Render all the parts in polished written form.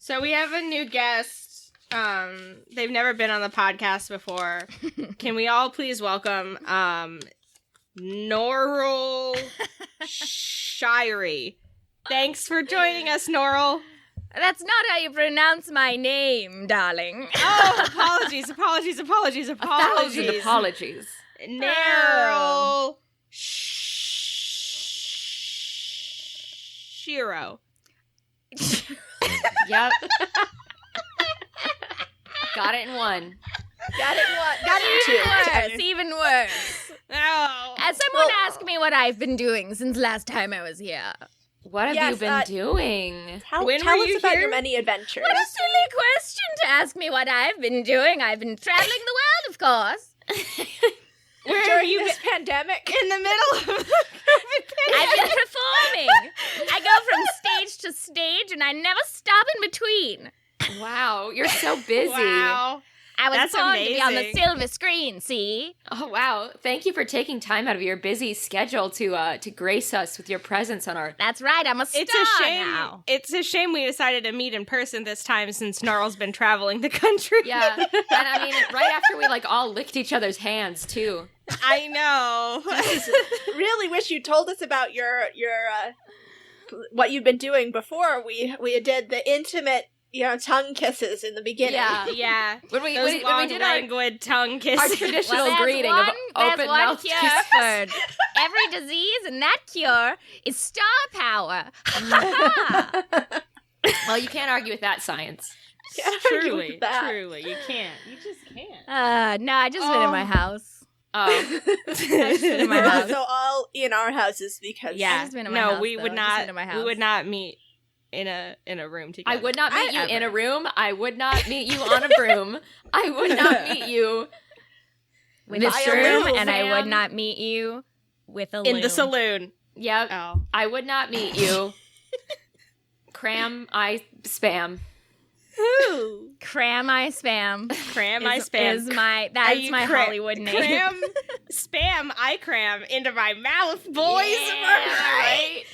So we have a new guest. They've never been on the podcast before. Can we all please welcome Noel Shiri? Thanks for joining us, Noel. That's not how you pronounce my name, darling. Oh, apologies. Apologies. Noel Shiro. Yep. Got it in one. Got it in two. Even worse. Oh. As someone asked me what I've been doing since last time I was here. What have you been doing? Tell were us you about here? your many adventures. What a silly question to ask me what I've been doing. I've been traveling the world, of course. Where During this pandemic? in the middle of I've been performing. I go from stage to stage, and I never stop in between. Wow, you're so busy. Wow. I was That's born to be on the amazing. silver screen, see? Oh, wow. Thank you for taking time out of your busy schedule to grace us with your presence on our... That's right, I'm a star It's a shame. now. It's a shame we decided to meet in person this time since Gnarl's been traveling the country. Yeah, and I mean, right after we, all licked each other's hands, too. I know. Really wish you told us about your what you've been doing before we did the intimate, tongue kisses in the beginning. Yeah. Yeah. When we Those long, did languid tongue our kisses. traditional Well, greeting of open there's one mouth cure kisses. for every disease, and that cure is star power. Well, you can't argue with that science. Can't argue Truly, with that. truly. You can't. You just can't. No, I just been in my house. Oh, in my We're house. also all in our houses because Yeah. just been in my No, house, we though. would Just not. been in my We house. would not meet in a room together. I would not meet you in a Ever. room. I would not meet you on a broom. I would not meet you with This a room, room, and I would fam. not meet you with a in loom. the saloon. Yep. Oh. I would not meet you. Cram, I spam. Who? Cram I spam. Cram I is- spam. Is my Are that's you my Hollywood name. Cram, spam, I cram into my mouth, boys. Yeah, right?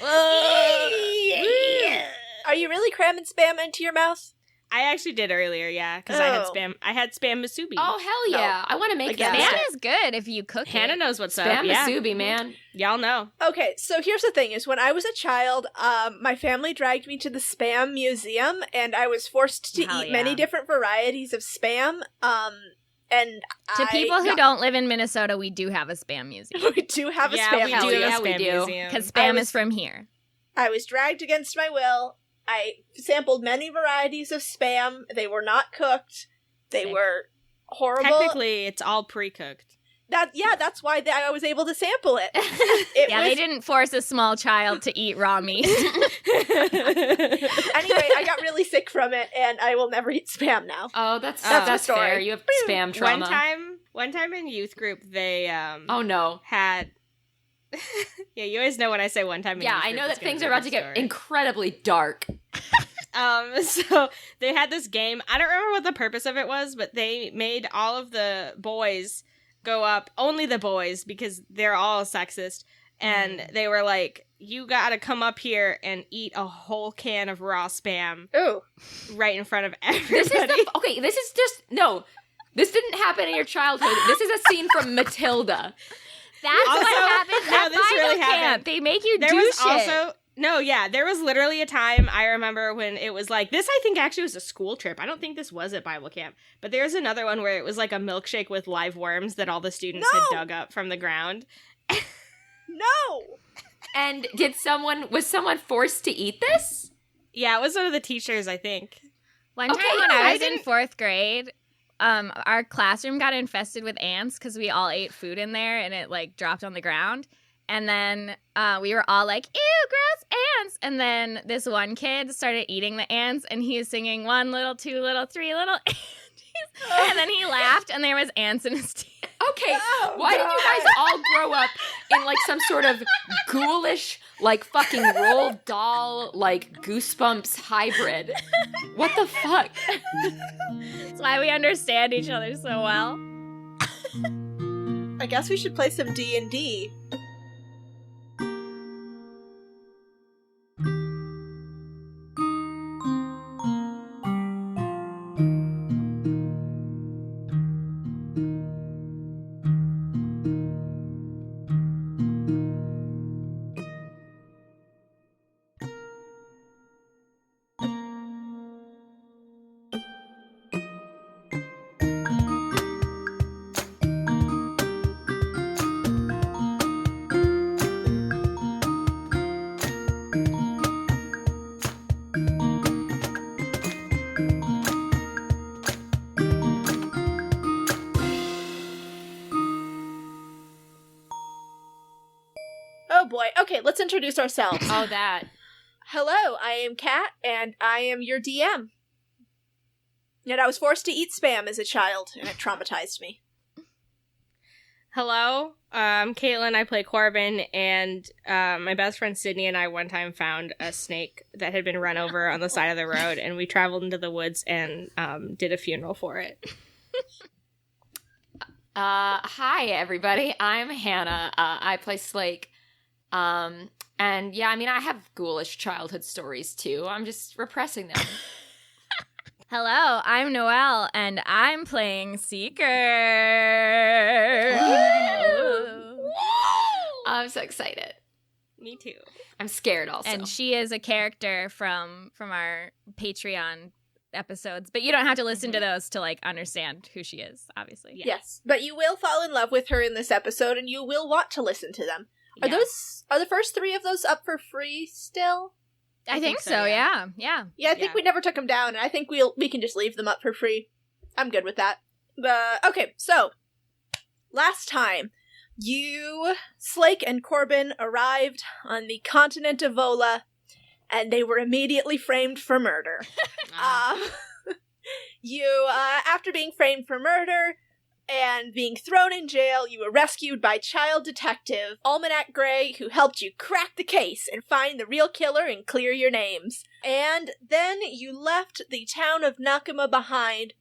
Are you really cramming spam into your mouth? I actually did earlier, yeah, because I had Oh. spam. I had spam masubi. Oh, hell yeah. I want to make Again. that. Spam is good if you cook Hannah it. knows what's up. Spam Yeah, masubi, man. y'all know. Okay, so here's the thing: is when I was a child, my family dragged me to the Spam Museum, and I was forced to Hell eat many yeah. different varieties of spam. And To people who don't live in Minnesota, we do have a spam museum we do have a Yeah, spam we hell do museum. have a yeah, spam we do. museum. because I spam was- is from here. I was dragged against my will. I sampled many varieties of spam. They were not cooked. They Sick. were horrible. Technically, it's all pre-cooked. That's why I was able to sample it. Yeah, they didn't force a small child to eat raw meat. Anyway, I got really sick from it, and I will never eat spam now. Oh, that's the story. fair. You have spam trauma. One time in youth group, they Oh, no. had. Yeah, you always know when I say one time. In Yeah, youth I group, know it's that gonna things be are a about to good get story. incredibly dark. So they had this game. I don't remember what the purpose of it was, but they made all of the boys go up, only the boys, because they're all sexist. And they were like, you gotta come up here and eat a whole can of raw spam Ooh. right in front of This everybody. is just, no. This didn't happen in your childhood. This is a scene from Matilda. That's Also- what happens no, at this Bible really camp. happened. They make you There do was shit. also there was literally a time I remember when it was like this. I think actually was a school trip. I don't think this was at Bible camp, but there's another one where it was like a milkshake with live worms that all the students No! had dug up from the ground. No! And was someone forced to eat this? Yeah, it was one of the teachers, I think. One Okay, time when no, I I was in didn't- 4th grade, our classroom got infested with ants because we all ate food in there and it dropped on the ground. And then we were all like, ew, gross ants. And then this one kid started eating the ants and he was singing 1 little, 2 little, 3 little ants. And then he laughed and there was ants in his teeth. Okay, Oh, why did you guys all grow up in some sort of ghoulish, fucking Roald Dahl, Goosebumps hybrid? What the fuck? That's why we understand each other so well. I guess we should play some D&D. Okay, let's introduce ourselves. Oh, that. Hello, I am Kat, and I am your DM. And I was forced to eat Spam as a child, and it traumatized me. Hello, I'm Caitlin. I play Corbin, and my best friend Sydney and I one time found a snake that had been run over on the side of the road, and we traveled into the woods and did a funeral for it. Hi, everybody. I'm Hannah. I play Slake. And yeah, I mean, I have ghoulish childhood stories, too. I'm just repressing them. Hello, I'm Noel, and I'm playing Seeker. I'm so excited. Me too. I'm scared also. And she is a character from our Patreon episodes, but you don't have to listen to those to like understand who she is, obviously. Yeah. Yes, but you will fall in love with her in this episode, and you will want to listen to them. Are the first 3 of those up for free still? I think so, yeah. Yeah, I think we never took them down, and I think we can just leave them up for free. I'm good with that. Okay, so, last time, you, Slake, and Corbin arrived on the continent of Vola, and they were immediately framed for murder. You, after being framed for murder and being thrown in jail, you were rescued by child detective Almanac Gray, who helped you crack the case and find the real killer and clear your names. And then you left the town of Nakama behind,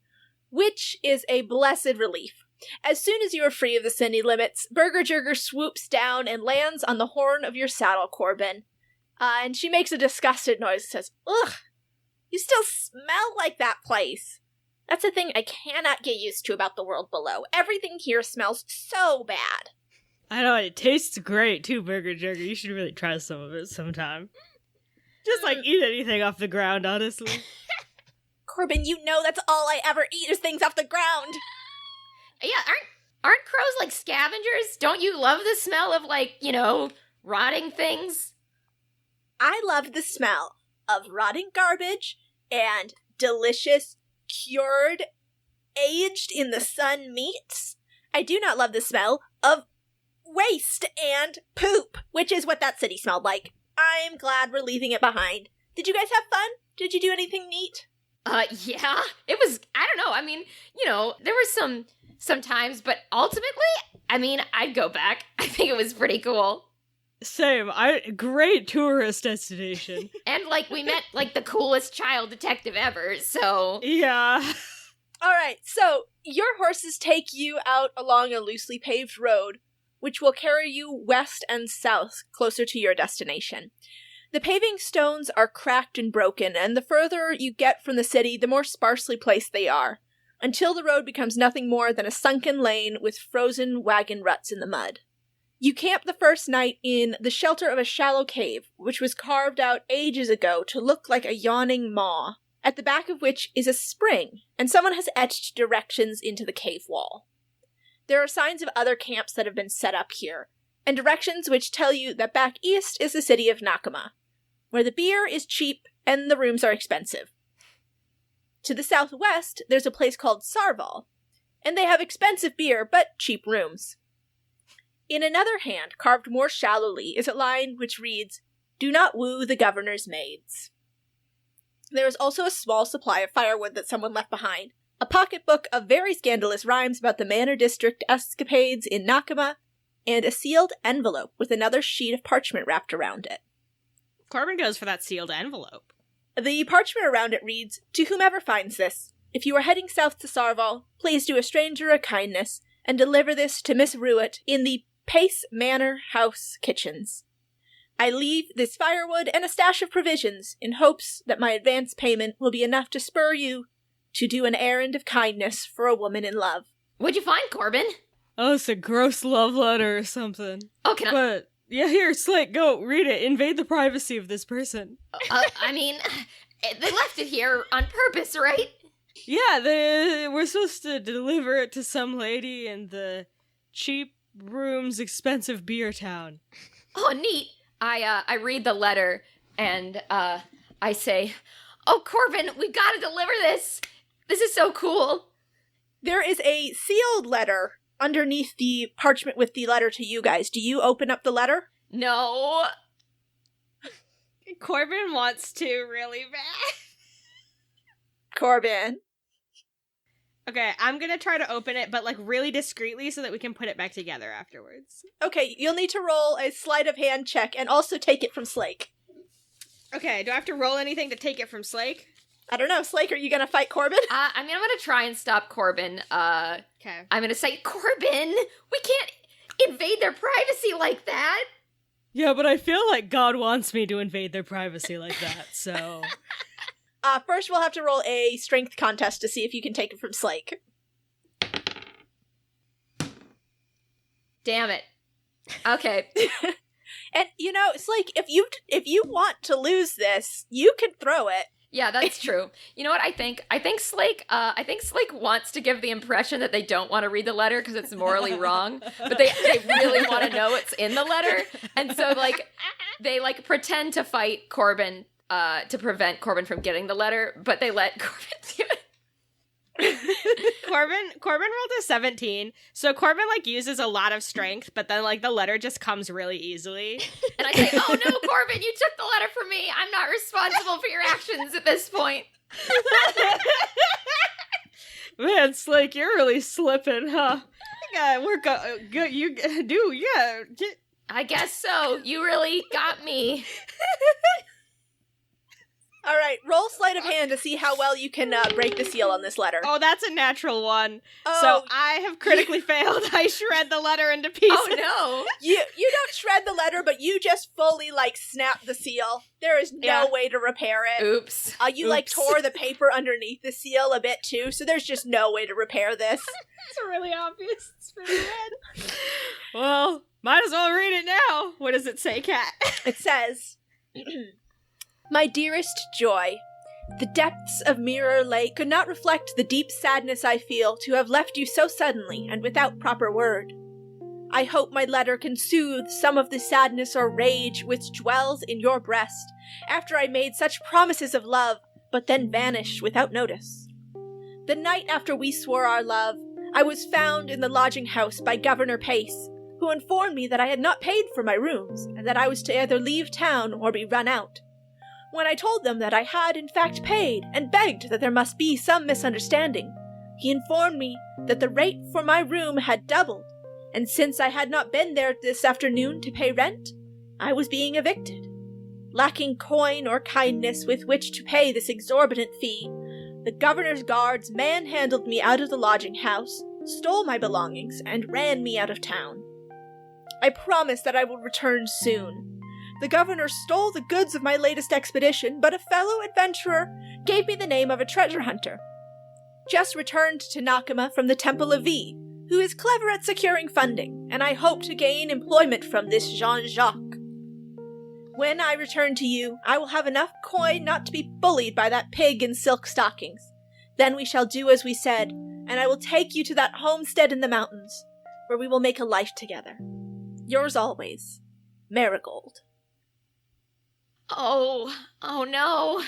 which is a blessed relief. As soon as you are free of the city limits, Burger Jerger swoops down and lands on the horn of your saddle, Corbin. And she makes a disgusted noise and says, "Ugh, you still smell like that place." That's a thing I cannot get used to about the world below. Everything here smells so bad. I know, it tastes great too, Burger Jerger. You should really try some of it sometime. Just like eat anything off the ground, honestly. Corbin, you know that's all I ever eat is things off the ground. Yeah, aren't crows like scavengers? Don't you love the smell of, like, you know, rotting things? I love the smell of rotting garbage and delicious, cured, aged in the sun meats. I do not love the smell of waste and poop, which is what that city smelled like. I'm glad we're leaving it behind. Did you guys have fun? Did you do anything neat? Yeah. It was, I don't know, I mean, you know, there were some times, but ultimately, I mean, I'd go back. I think it was pretty cool. Same. Great tourist destination. And, like, we met, like, the coolest child detective ever, so... Yeah. Alright, so, your horses take you out along a loosely paved road, which will carry you west and south, closer to your destination. The paving stones are cracked and broken, and the further you get from the city, the more sparsely placed they are, until the road becomes nothing more than a sunken lane with frozen wagon ruts in the mud. You camp the first night in the shelter of a shallow cave, which was carved out ages ago to look like a yawning maw, at the back of which is a spring, and someone has etched directions into the cave wall. There are signs of other camps that have been set up here, and directions which tell you that back east is the city of Nakama, where the beer is cheap and the rooms are expensive. To the southwest, there's a place called Sarval, and they have expensive beer but cheap rooms. In another hand, carved more shallowly, is a line which reads, "Do not woo the governor's maids." There is also a small supply of firewood that someone left behind, a pocketbook of very scandalous rhymes about the Manor District escapades in Nakama, and a sealed envelope with another sheet of parchment wrapped around it. Corbin goes for that sealed envelope. The parchment around it reads, "To whomever finds this, if you are heading south to Sarval, please do a stranger a kindness, and deliver this to Miss Ruitt in the Pace Manor House kitchens. I leave this firewood and a stash of provisions in hopes that my advance payment will be enough to spur you to do an errand of kindness for a woman in love." What'd you find, Corbin? Oh, it's a gross love letter or something. Oh, can I... But, yeah, here, Slake, go, read it. Invade the privacy of this person. I mean, they left it here on purpose, right? Yeah, they were supposed to deliver it to some lady in the cheap rooms, expensive beer town. Oh, neat. I read the letter, and, I say, "Oh, Corbin, we've got to deliver this! This is so cool!" There is a sealed letter underneath the parchment with the letter to you guys. Do you open up the letter? No, Corbin wants to really bad. Corbin. Okay, I'm gonna try to open it, but like really discreetly so that we can put it back together afterwards. Okay, you'll need to roll a sleight of hand check and also take it from Slake. Okay, do I have to roll anything to take it from Slake? I don't know, Slake, are you gonna fight Corbin? I mean, I'm gonna try and stop Corbin. Okay. I'm gonna say, Corbin, we can't invade their privacy like that. Yeah, but I feel like God wants me to invade their privacy like that, so... First we'll have to roll a strength contest to see if you can take it from Slake. Damn it. Okay. And, you know, Slake, if you want to lose this, you can throw it. Yeah, that's true. You know what I think? I think Slake wants to give the impression that they don't want to read the letter because it's morally wrong, but they really want to know what's in the letter, and so they pretend to fight Corbin to prevent Corbin from getting the letter, but they let Corbin do it. Corbin rolled a 17, so Corbin uses a lot of strength, but then the letter just comes really easily. And I say, "Oh no, Corbin, you took the letter from me. I'm not responsible for your actions at this point." Man, Slake, you're really slipping, huh? You do, yeah. I guess so. You really got me. All right, roll sleight of hand to see how well you can break the seal on this letter. Oh, that's a natural one. Oh, so I have critically failed. I shred the letter into pieces. Oh no. You don't shred the letter, but you just fully snap the seal. There is no way to repair it. Oops. You tore the paper underneath the seal a bit too, so there's just no way to repair this. It's really obvious. It's really red. Well, might as well read it now. What does it say, Kat? It says, "My dearest Joy, the depths of Mirror Lake could not reflect the deep sadness I feel to have left you so suddenly and without proper word. I hope my letter can soothe some of the sadness or rage which dwells in your breast after I made such promises of love, but then vanished without notice. The night after we swore our love, I was found in the lodging house by Governor Pace, who informed me that I had not paid for my rooms, and that I was to either leave town or be run out. When I told them that I had in fact paid, and begged that there must be some misunderstanding, he informed me that the rate for my room had doubled, and since I had not been there this afternoon to pay rent, I was being evicted. Lacking coin or kindness with which to pay this exorbitant fee, the governor's guards manhandled me out of the lodging house, stole my belongings, and ran me out of town. I promise that I will return soon. The governor stole the goods of my latest expedition, but a fellow adventurer gave me the name of a treasure hunter. Just returned to Nakama from the Temple of V, who is clever at securing funding, and I hope to gain employment from this Jean-Jacques. When I return to you, I will have enough coin not to be bullied by that pig in silk stockings. Then we shall do as we said, and I will take you to that homestead in the mountains, where we will make a life together. Yours always, Marigold." Oh no.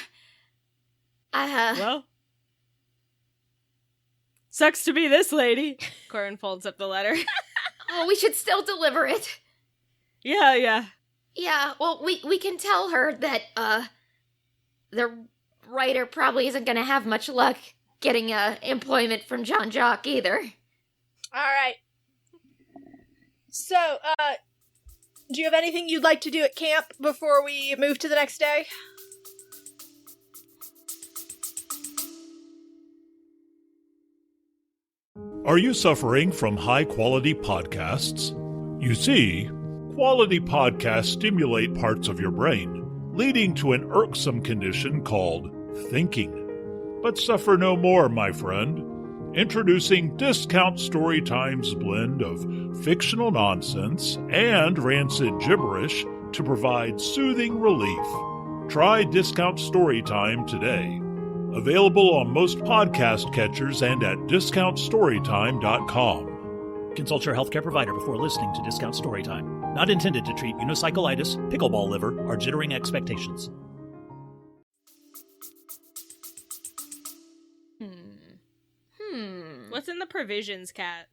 Well, sucks to be this lady. Corbin folds up the letter. Oh, we should still deliver it. Yeah. Yeah, well, we can tell her that, the writer probably isn't gonna have much luck getting, employment from Jean-Jacques either. Alright. So, do you have anything you'd like to do at camp before we move to the next day? Are you suffering from high-quality podcasts? You see, quality podcasts stimulate parts of your brain, leading to an irksome condition called thinking. But suffer no more, my friend. Introducing Discount Storytime's blend of fictional nonsense and rancid gibberish to provide soothing relief. Try Discount Storytime today. Available on most podcast catchers and at discountstorytime.com. Consult your healthcare provider before listening to Discount Storytime. Not intended to treat unicyclitis, pickleball liver, or jittering expectations. What's in the provisions, Kat?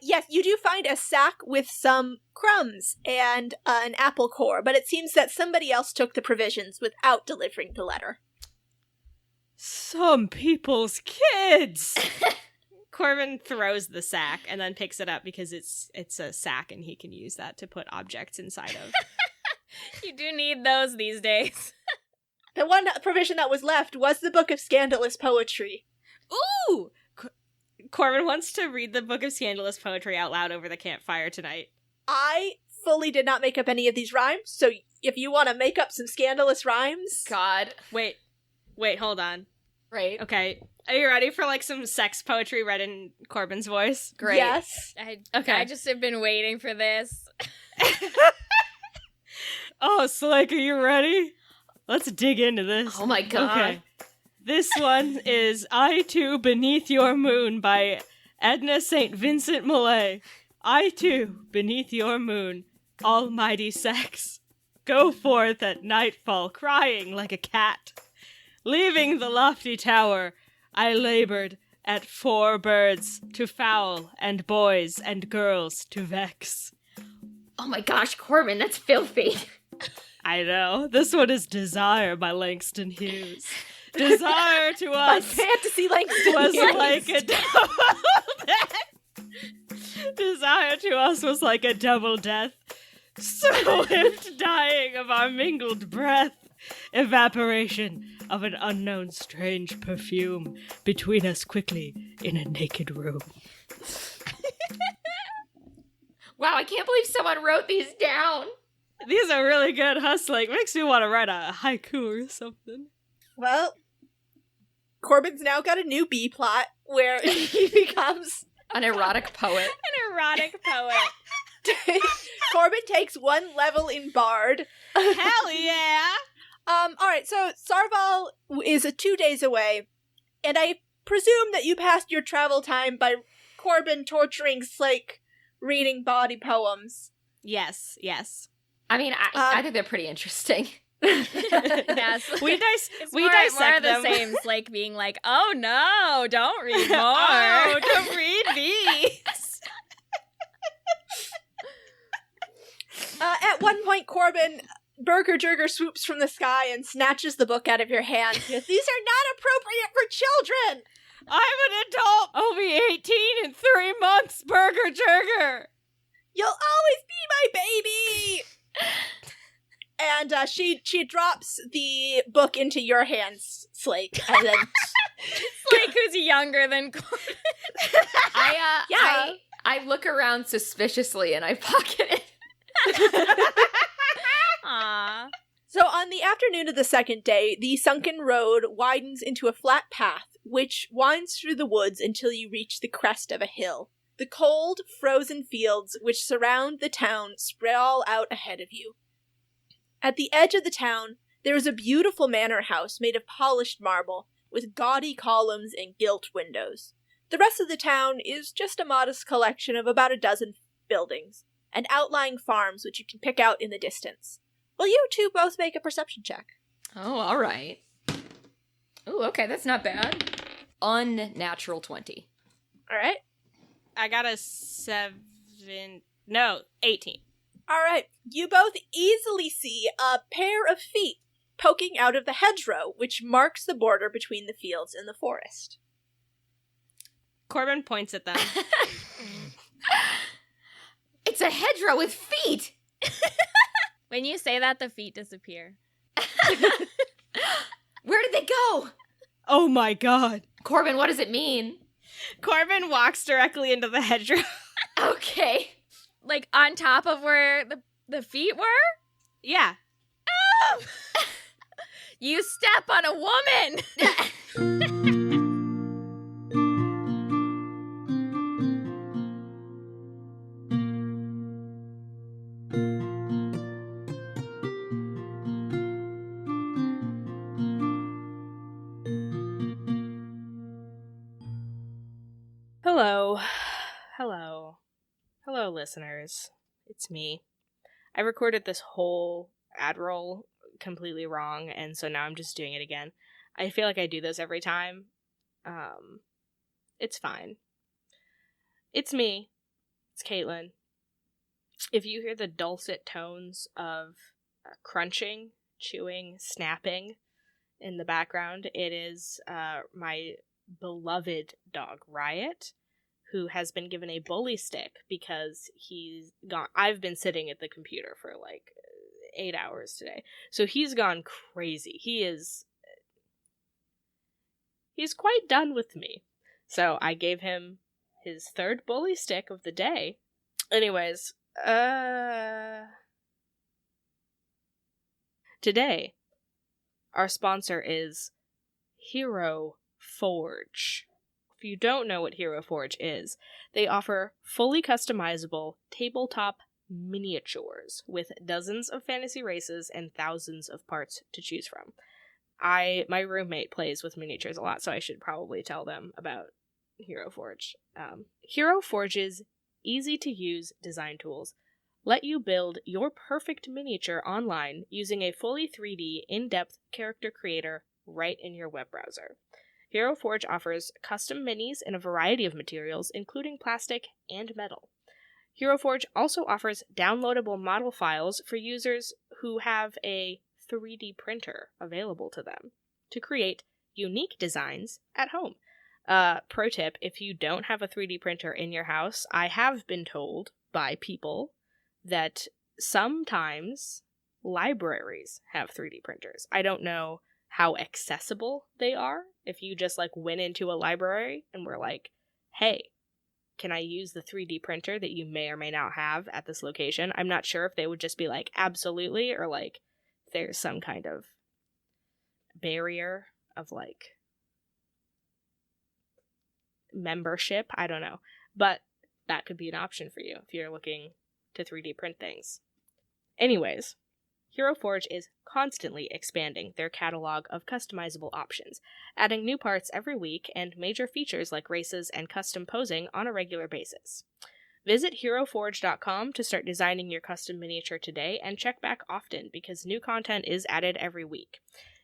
Yes, you do find a sack with some crumbs and an apple core, but it seems that somebody else took the provisions without delivering the letter. Some people's kids! Corbin throws the sack and then picks it up because it's a sack and he can use that to put objects inside of. You do need those these days. The one provision that was left was the Book of Scandalous Poetry. Ooh! Corbin wants to read the Book of Scandalous Poetry out loud over the campfire tonight. I fully did not make up any of these rhymes, so if you want to make up some scandalous rhymes... God. Wait, hold on. Right. Okay, are you ready for, like, some sex poetry read in Corbin's voice? Great. Yes. I just have been waiting for this. Oh, Slake, are you ready? Let's dig into this. Oh my God. Okay. This one is I Too Beneath Your Moon by Edna St. Vincent Millay. I too, beneath your moon, almighty sex, go forth at nightfall crying like a cat. Leaving the lofty tower, I labored at 4 birds to foul and boys and girls to vex. Oh my gosh, Corbin, that's filthy. I know. This one is Desire by Langston Hughes. Desire to My us fantasy Langston was Hughes. like a double death. Desire to us was like a double death. Swift dying of our mingled breath. Evaporation of an unknown strange perfume between us quickly in a naked room. Wow, I can't believe someone wrote these down. These are really good, hustling. Makes me want to write a haiku or something. Well, Corbin's now got a new B-plot where he becomes... An erotic poet. An erotic poet. Corbin takes 1 level in Bard. Hell yeah! Alright, so Sarval is 2 days away, and I presume that you passed your travel time by Corbin torturing Slake reading body poems. Yes. I mean, I think they're pretty interesting. Yes. We It's we more dissect the them. same, like being like, oh no, don't read more. Oh, don't read these. At one point, Corbin, Burger Jerger swoops from the sky and snatches the book out of your hand. These are not appropriate for children! I'm an adult. I'll be 18 in 3 months, Burger Jerger. You'll always be my baby! And she drops the book into your hands, Slake, and then... Slake, who's younger than Corbin. I look around suspiciously and I pocket it. Aww. So on the afternoon of the second day, the sunken road widens into a flat path, which winds through the woods until you reach the crest of a hill. The cold, frozen fields which surround the town sprawl out ahead of you. At the edge of the town, there is a beautiful manor house made of polished marble, with gaudy columns and gilt windows. The rest of the town is just a modest collection of about 12 buildings, and outlying farms which you can pick out in the distance. Will you two both make a perception check? Oh, all right. Oh, okay, that's not bad. Unnatural 20. All right. I got a 18. All right. You both easily see a pair of feet poking out of the hedgerow, which marks the border between the fields and the forest. Corbin points at them. It's a hedgerow with feet! When you say that, the feet disappear. Where did they go? Oh my god. Corbin, what does it mean? Corbin walks directly into the hedgerow. Okay. Like, on top of where the feet were? Yeah. Oh! You step on a woman! Hello, listeners. It's me. I recorded this whole ad roll completely wrong, and so now I'm just doing it again. I feel like I do this every time. It's fine. It's me, Caitlin, if you hear the dulcet tones of crunching, chewing, snapping in the background, it is my beloved dog, Riot, who has been given a bully stick because he's gone. I've been sitting at the computer for like 8 hours today. So he's gone crazy. He's quite done with me. So I gave him his third bully stick of the day. Anyways, today, our sponsor is Hero Forge. If you don't know what Hero Forge is, they offer fully customizable tabletop miniatures with dozens of fantasy races and thousands of parts to choose from. My roommate plays with miniatures a lot, so I should probably tell them about Hero Forge. Hero Forge's easy-to-use design tools let you build your perfect miniature online using a fully 3D, in-depth character creator right in your web browser. Hero Forge offers custom minis in a variety of materials, including plastic and metal. Hero Forge also offers downloadable model files for users who have a 3D printer available to them to create unique designs at home. Pro tip, if you don't have a 3D printer in your house, I have been told by people that sometimes libraries have 3D printers. I don't know how accessible they are. If you just like went into a library and were like, hey, can I use the 3D printer that you may or may not have at this location? I'm not sure if they would just be like, absolutely, or like there's some kind of barrier of like membership. I don't know. But that could be an option for you if you're looking to 3D print things. Anyways, Hero Forge is constantly expanding their catalog of customizable options, adding new parts every week and major features like races and custom posing on a regular basis. Visit HeroForge.com to start designing your custom miniature today and check back often because new content is added every week.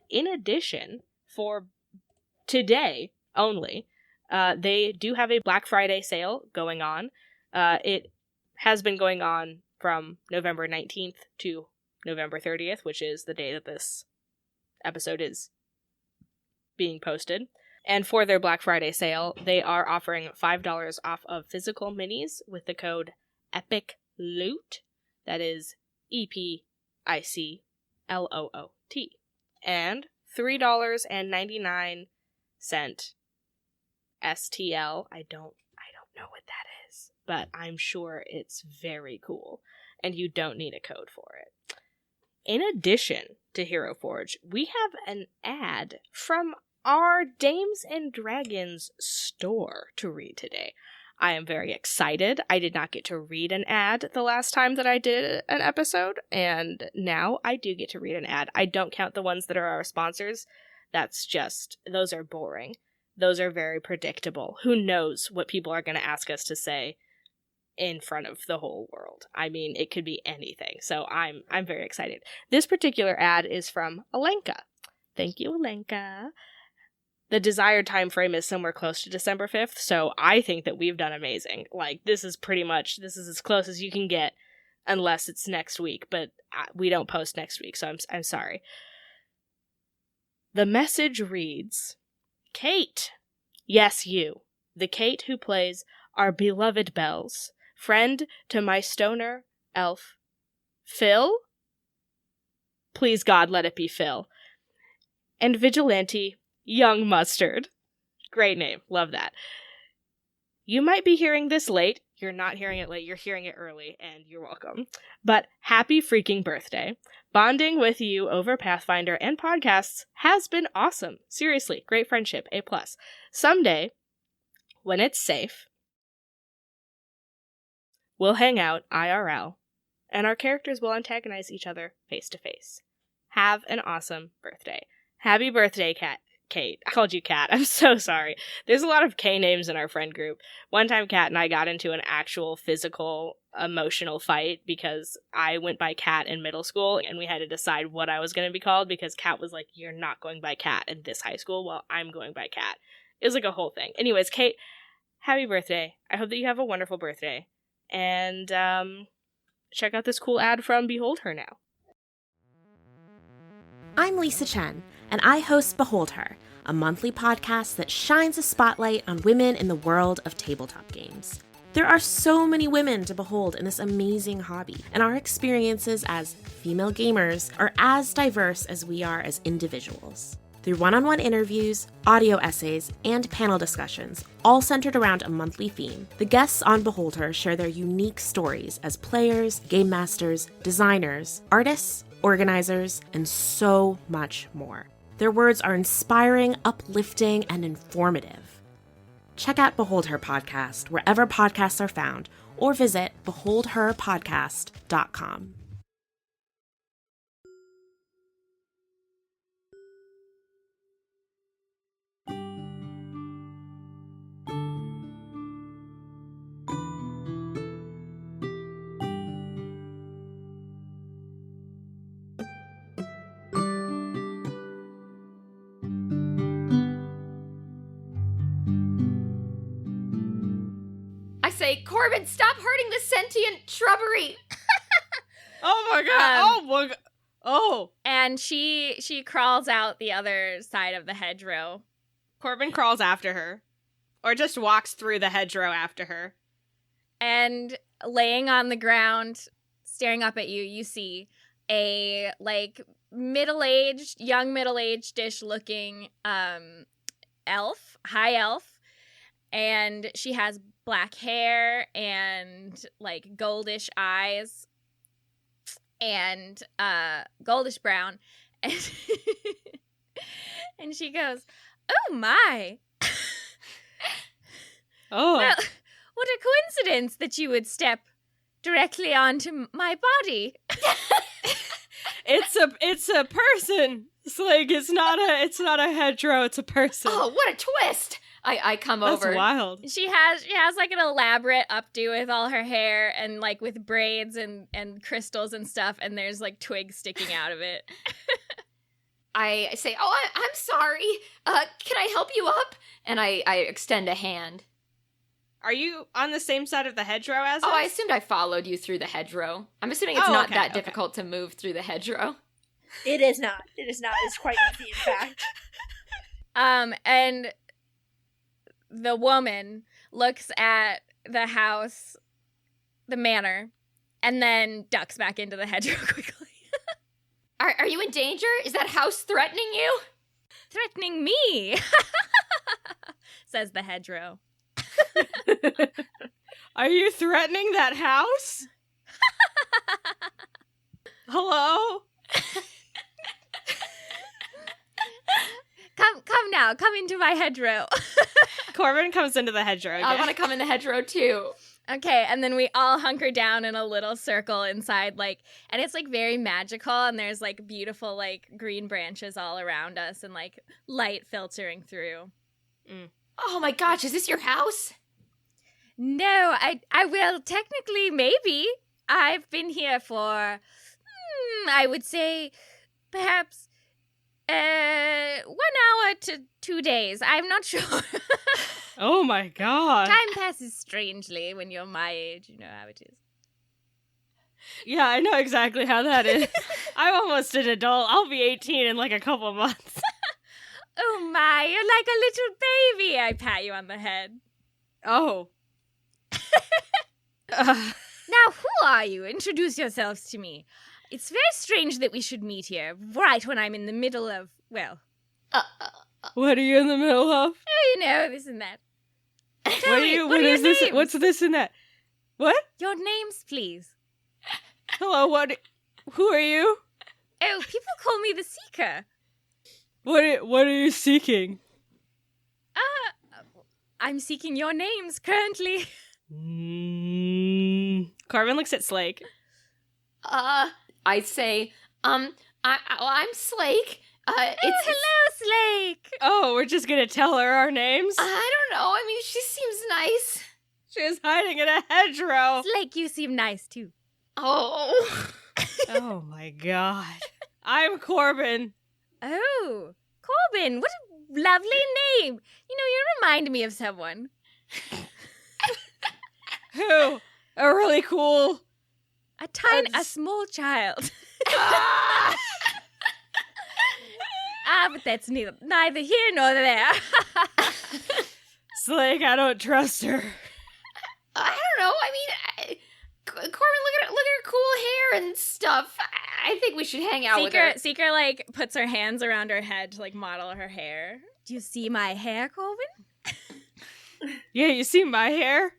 In addition, for today only, they do have a Black Friday sale going on. It has been going on from November 19th to November 30th, which is the day that this episode is being posted. And for their Black Friday sale, they are offering $5 off of physical minis with the code EPICLOOT. That is EPICLOOT. And $3.99 STL. I don't know what that is, but I'm sure it's very cool, and you don't need a code for it. In addition to Hero Forge, we have an ad from our Dames and Dragons store to read today. I am very excited. I did not get to read an ad the last time that I did an episode, and now I do get to read an ad. I don't count the ones that are our sponsors. Those are boring. Those are very predictable. Who knows what people are going to ask us to say in front of the whole world? I mean, it could be anything. So I'm very excited. This particular ad is from Alenka. Thank you, Alenka. The desired time frame is somewhere close to December 5th, so I think that we've done amazing. Like, this is as close as you can get, unless it's next week, but we don't post next week, so I'm sorry. The message reads, Kate, yes you, the Kate who plays our beloved Bells, friend to my stoner elf, Phil? Please God, let it be Phil. And vigilante, Young Mustard. Great name, love that. You might be hearing this late. You're not hearing it late, you're hearing it early, and you're welcome. But happy freaking birthday. Bonding with you over Pathfinder and podcasts has been awesome. Seriously, great friendship, A+. Someday, when it's safe, we'll hang out IRL, and our characters will antagonize each other face to face. Have an awesome birthday. Happy birthday, Kate. I called you Kat. I'm so sorry. There's a lot of K names in our friend group. One time Kat and I got into an actual physical, emotional fight because I went by Kat in middle school and we had to decide what I was going to be called because Kat was like, you're not going by Kat in this high school while I'm going by Kat. It was like a whole thing. Anyways, Kate, happy birthday. I hope that you have a wonderful birthday. and check out this cool ad from Behold Her now. I'm Lisa Chen, and I host Behold Her, a monthly podcast that shines a spotlight on women in the world of tabletop games. There are so many women to behold in this amazing hobby, and our experiences as female gamers are as diverse as we are as individuals. Through one-on-one interviews, audio essays, and panel discussions, all centered around a monthly theme, the guests on Behold Her share their unique stories as players, game masters, designers, artists, organizers, and so much more. Their words are inspiring, uplifting, and informative. Check out Behold Her Podcast wherever podcasts are found, or visit beholdherpodcast.com. I say, Corbin, stop hurting the sentient shrubbery. Oh my god! Oh my god! Oh! And she crawls out the other side of the hedgerow. Corbin crawls after her. Or just walks through the hedgerow after her. And laying on the ground, staring up at you, you see a, like, young middle-aged-ish looking elf, high elf. And she has black hair and, like, goldish eyes and goldish brown. And, and she goes, "Oh, my." Oh. Well, what a coincidence that you would step directly onto my body. It's a person. Slake, it's not a hedgerow, it's a person. Oh, what a twist. I come That's over. wild. She has like an elaborate updo with all her hair and like with braids and crystals and stuff, and there's like twigs sticking out of it. I say, "Oh, I'm sorry. Can I help you up?" And I extend a hand. Are you on the same side of the hedgerow as us? Oh, I assumed I followed you through the hedgerow. I'm assuming it's not that difficult to move through the hedgerow. It is not. It is not. It's quite easy, in fact. And the woman looks at the house, the manor, and then ducks back into the hedgerow quickly. Are you in danger? Is that house threatening you? Threatening me, says the hedgerow. Are you threatening that house? Hello? Come now, come into my hedgerow. Corbin comes into the hedgerow again. I want to come in the hedgerow too. Okay, and then we all hunker down in a little circle inside, like, and it's like very magical, and there's like beautiful like green branches all around us, and like light filtering through. Oh my gosh, is this your house? No, I will technically maybe. I've been here for, I would say, perhaps 1 hour to 2 days. I'm not sure. Oh my god. Time passes strangely when you're my age. You know how it is. Yeah, I know exactly how that is. I'm almost an adult. I'll be 18 in like a couple months. Oh my, you're like a little baby. I pat you on the head. Oh. Now, who are you? Introduce yourselves to me. It's very strange that we should meet here, right when I'm in the middle of, well... What are you in the middle of? you know, this and that. What is this? names? What's this and that? What? Your names, please. Hello, who are you? Oh, people call me the Seeker. What are you seeking? I'm seeking your names currently. Corbin looks at Slake. I say, I'm Slake. Hello, Slake. Oh, we're just gonna tell her our names? I don't know. I mean, she seems nice. She was hiding in a hedgerow. Slake, you seem nice too. Oh. Oh my god. I'm Corbin. Oh, Corbin, what a lovely name. You know, you remind me of someone. Who? a really cool... A small child. But that's neither here nor there. Slake, I don't trust her. I don't know. I mean, Corbin, look at her cool hair and stuff. I think we should hang out with her. Seeker, like, puts her hands around her head to, like, model her hair. Do you see my hair, Corbin? Yeah, you see my hair?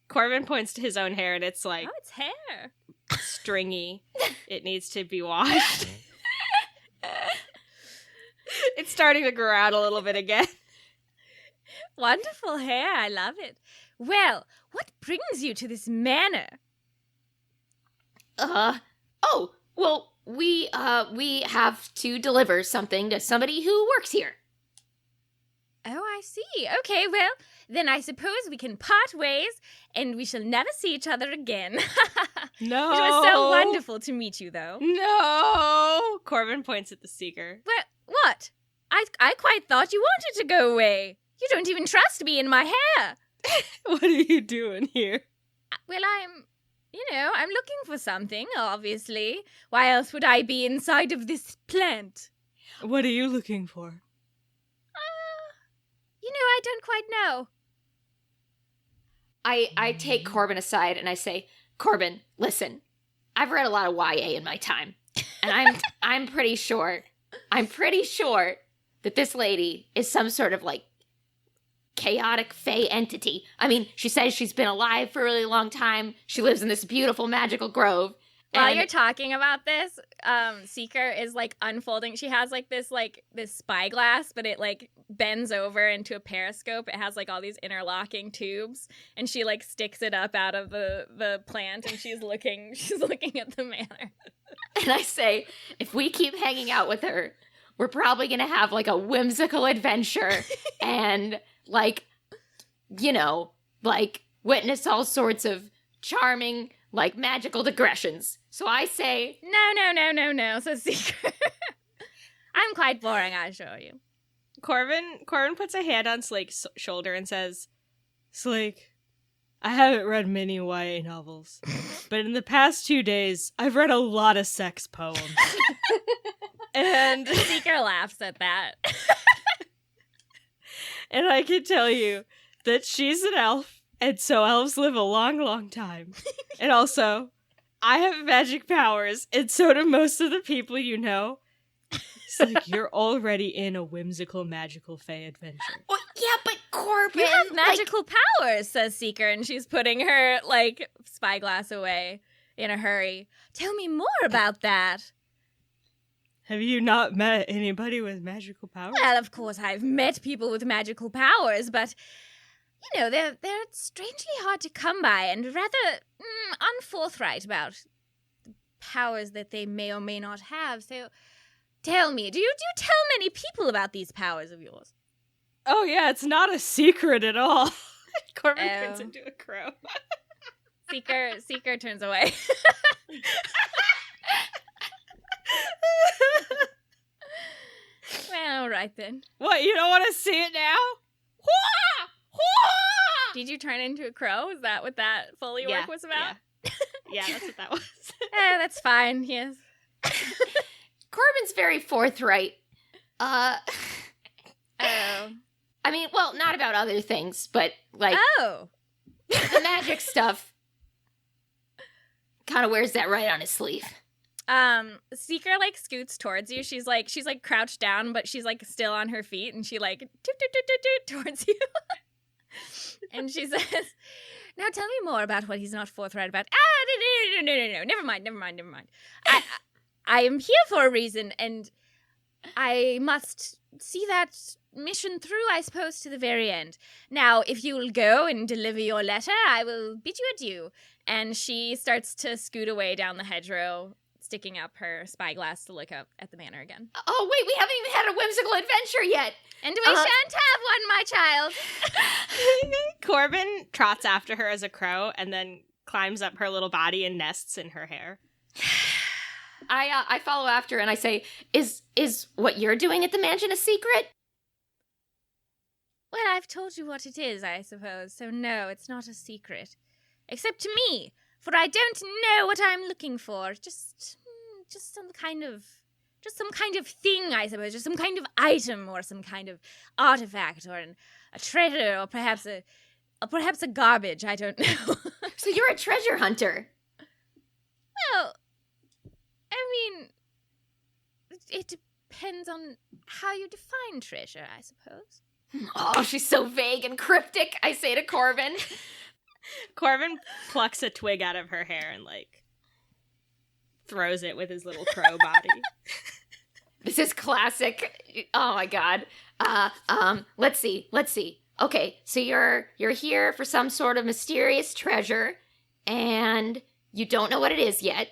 Corbin points to his own hair, and it's like... Oh, it's hair. Stringy. It needs to be washed. It's starting to grow out a little bit again. Wonderful hair. I love it. Well, what brings you to this manor? Oh, well, we have to deliver something to somebody who works here. Oh, I see. Okay, well, then I suppose we can part ways, and we shall never see each other again. No. It was so wonderful to meet you, though. No. Corbin points at the Seeker. What? I quite thought you wanted to go away. You don't even trust me in my hair. What are you doing here? Well, I'm looking for something, obviously. Why else would I be inside of this plant? What are you looking for? I don't quite know. I take Corbin aside and I say, Corbin, listen, I've read a lot of YA in my time, and I'm pretty sure that this lady is some sort of, like, chaotic fae entity. I mean, she says she's been alive for a really long time. She lives in this beautiful magical grove. While you're talking about this, Seeker is, like, unfolding. She has, like, this spyglass, but it, like, bends over into a periscope. It has, like, all these interlocking tubes, and she, like, sticks it up out of the plant, and she's looking at the manor. And I say, if we keep hanging out with her, we're probably going to have, like, a whimsical adventure and, like, witness all sorts of charming, like, magical digressions. So I say... No, says Seeker. I'm quite boring, I assure you. Corbin puts a hand on Slake's shoulder and says, Slake, I haven't read many YA novels, but in the past 2 days, I've read a lot of sex poems. And Seeker laughs at that. And I can tell you that she's an elf, and so elves live a long, long time. And also, I have magic powers, and so do most of the people you know. It's like you're already in a whimsical, magical fae adventure. Well, yeah, but Corbin... You have magical powers, says Seeker, and she's putting her, like, spyglass away in a hurry. Tell me more about that. Have you not met anybody with magical powers? Well, of course, I've met people with magical powers, but... they're strangely hard to come by and rather unforthright about the powers that they may or may not have. So, tell me, do you tell many people about these powers of yours? Oh, yeah, it's not a secret at all. Corbin turns into a crow. Seeker turns away. Well, all right then. What, you don't want to see it now? Did you turn into a crow? Is that what that Foley work was about? Yeah, that's what that was. That's fine, yes. Corbin's very forthright. Oh. I mean, well, not about other things, but, like... Oh. The magic stuff. Kind of wears that right on his sleeve. Seeker, like, scoots towards you. She's like crouched down, but she's, like, still on her feet, and she, like, toot towards you. And she says, now tell me more about what he's not forthright about. No, never mind. I am here for a reason, and I must see that mission through, I suppose, to the very end. Now, if you will go and deliver your letter, I will bid you adieu. And she starts to scoot away down the hedgerow, sticking up her spyglass to look up at the manor again. Oh, wait, we haven't even had a whimsical adventure yet. And we shan't have one, my child. Corbin trots after her as a crow and then climbs up her little body and nests in her hair. I follow after and I say, is what you're doing at the mansion a secret? Well, I've told you what it is, I suppose, so no, it's not a secret. Except to me. For I don't know what I'm looking for. Just some kind of thing, I suppose. Just some kind of item or some kind of artifact or a treasure or perhaps a garbage. I don't know. So you're a treasure hunter. Well, I mean, it depends on how you define treasure, I suppose. Oh, she's so vague and cryptic, I say to Corbin. Corbin plucks a twig out of her hair and, like, throws it with his little crow body. This is classic. Oh my god. Let's see. Okay, so you're here for some sort of mysterious treasure, and you don't know what it is yet.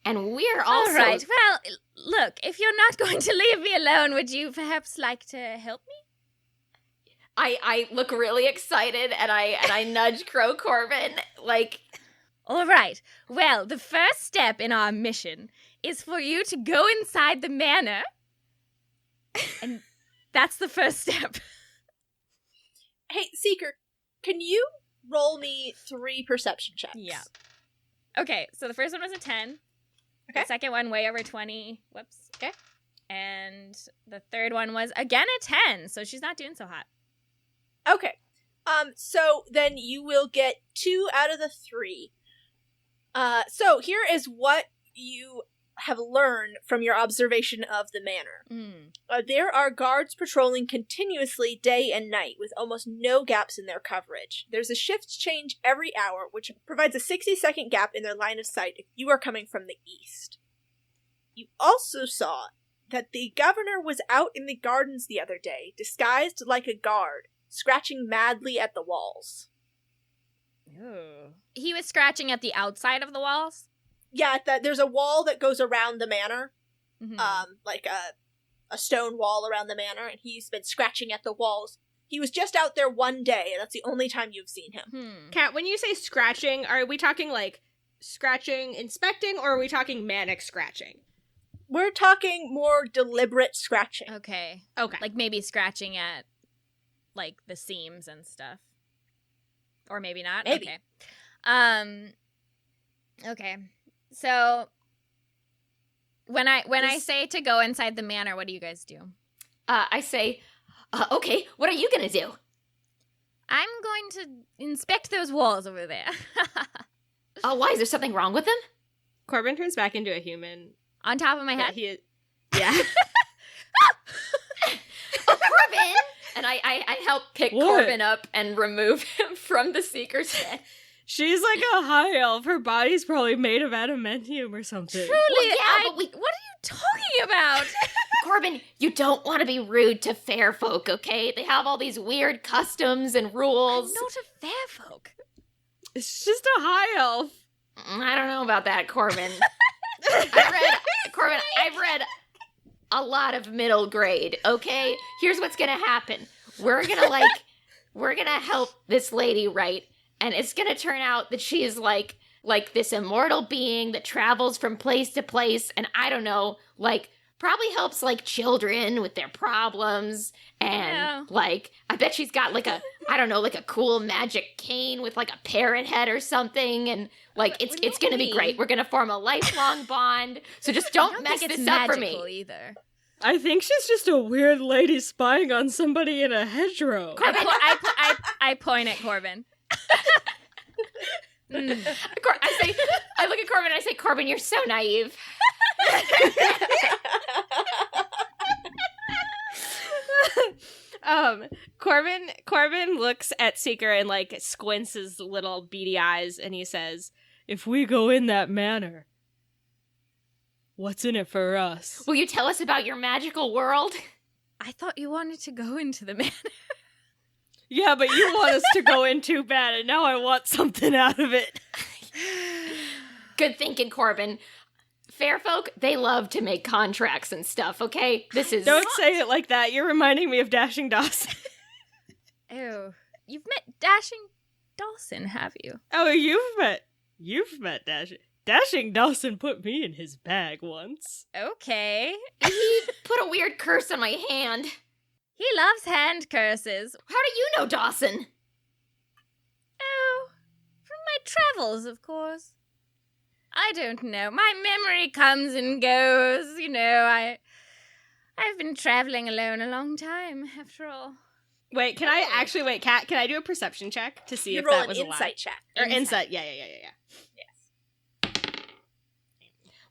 And we're also... All right, well, look, if you're not going to leave me alone, would you perhaps like to help me? I look really excited, and I nudge Crow Corbin, like... All right, well, the first step in our mission is for you to go inside the manor, and that's the first step. Hey, Seeker, can you roll me 3 perception checks? Yeah. Okay, so the first one was a 10. Okay. The second one, way over 20. Whoops. Okay. And the third one was, again, a 10, so she's not doing so hot. Okay. So then you will get 2 out of the 3. So here is what you have learned from your observation of the manor. There are guards patrolling continuously day and night with almost no gaps in their coverage. There's a shift change every hour, which provides a 60-second gap in their line of sight if you are coming from the east. You also saw that the governor was out in the gardens the other day, disguised like a guard, scratching madly at the walls. Ooh. He was scratching at the outside of the walls? Yeah, there's a wall that goes around the manor, Mm-hmm. like a stone wall around the manor, and he's been scratching at the walls. He was just out there one day, and that's the only time you've seen him. Kat, when you say scratching, are we talking, like, scratching, inspecting, or are we talking manic scratching? We're talking more deliberate scratching. Okay. Okay. Like maybe scratching at, like, the seams and stuff. Or maybe not? Maybe. Okay. Okay. So, when I say to go inside the manor, what do you guys do? I say, okay, what are you gonna do? I'm going to inspect those walls over there. Oh, why? Is there something wrong with them? Corbin turns back into a human. On top of my head? Yeah. Oh, Corbin! And I help pick What? Corbin up and remove him from the Seeker's head. She's like a high elf. Her body's probably made of adamantium or something. Truly, Well, yeah, but what are you talking about? Corbin, you don't want to be rude to fair folk, okay? They have all these weird customs and rules. I'm not a fair folk. It's just a high elf. I don't know about that, Corbin. I've read a lot of middle grade, okay? Here's what's gonna happen. We're gonna help this lady, right? And it's gonna turn out that she is like this immortal being that travels from place to place, and I don't know, like, probably helps, like, children with their problems, and, like, I bet she's got, like, a cool magic cane with, like, a parrot head or something, and, like, it's gonna be great. We're gonna form a lifelong bond, so just don't mess this up for me. Either. I think she's just a weird lady spying on somebody in a hedgerow. I point at Corbin. I look at Corbin and I say, Corbin, you're so naive. Corbin looks at Seeker and, like, squints his little beady eyes, and he says, "If we go in that manor, what's in it for us?" Will you tell us about your magical world? I thought you wanted to go into the manor. Yeah, but you want us to go in too bad, and now I want something out of it. Good thinking, Corbin. Fair folk, they love to make contracts and stuff, okay? Don't say it like that. You're reminding me of Dashing Dawson. Ew. You've met Dashing Dawson, have you? Oh, you've met Dashing. Dashing Dawson put me in his bag once. Okay. He put a weird curse on my hand. He loves hand curses. How do you know Dawson? Oh, from my travels, of course. I don't know. My memory comes and goes. You know, I've been traveling alone a long time, after all. Wait, Kat, can I do a perception check to see You if roll that an was a lie? insight check. Or insight. Yeah. Yes.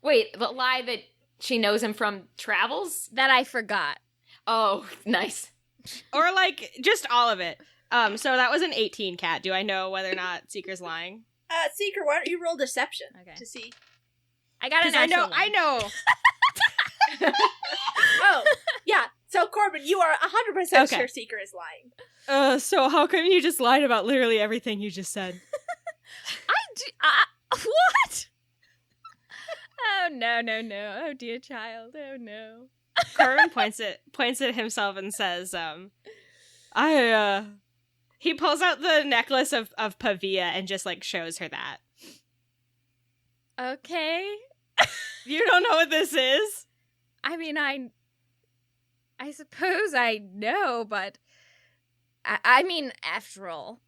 Wait, the lie that she knows him from travels? That I forgot. Oh, nice. Or, like, just all of it. So that was an 18, Kat. Do I know whether or not Seeker's lying? Seeker, why don't you roll deception to see? I got an I know. Oh, yeah. So, Corbin, you are 100% Okay. sure Seeker is lying. So how come you just lied about literally everything you just said? What? Oh, no. Oh, dear child. Oh, no. Corbin points at himself and says, he pulls out the necklace of Pavia and just, like, shows her that. Okay. You don't know what this is? I mean, I suppose I know, but I mean, after all,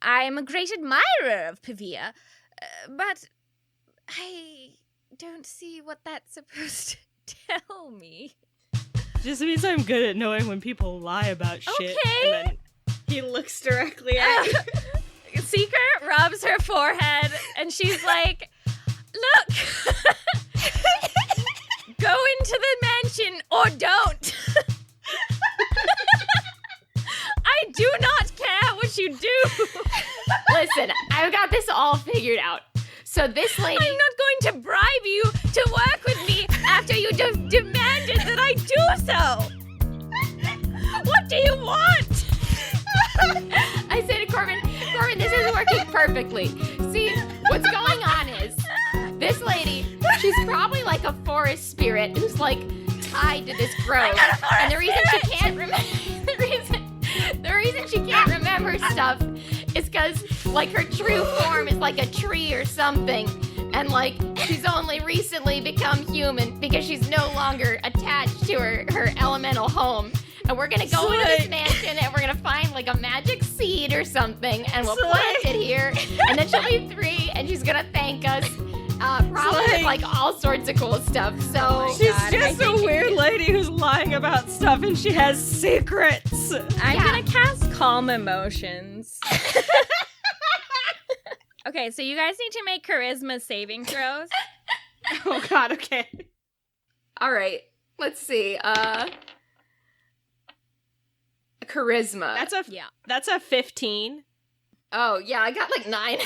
I am a great admirer of Pavia, but I don't see what that's supposed to tell me. Just means I'm good at knowing when people lie about shit. Okay. And then he looks directly at you. Seeker rubs her forehead, and she's like, look, go into the mansion or don't. I do not care what you do. Listen, I've got this all figured out. So this lady... I'm not going to bribe you to work with me after you demanded that I do so. What do you want? I say to Corbin, this is working perfectly. See, what's going on is, this lady, she's probably like a forest spirit who's like tied to this grove. And the reason she can't remember the reason she can't remember stuff is because like her true form is like a tree or something. And like she's only recently become human because she's no longer attached to her elemental home. And we're gonna go into this mansion and we're gonna find like a magic seed or something and we'll plant it here. And then she'll be 3 and she's gonna thank us. Probably with like all sorts of cool stuff. So She's just a weird lady who's lying about stuff and she has secrets. I'm gonna cast Calm Emotions. Okay, so you guys need to make charisma saving throws. Oh god, okay. all right, let's see. Charisma. That's a 15. Oh yeah, I got like 9.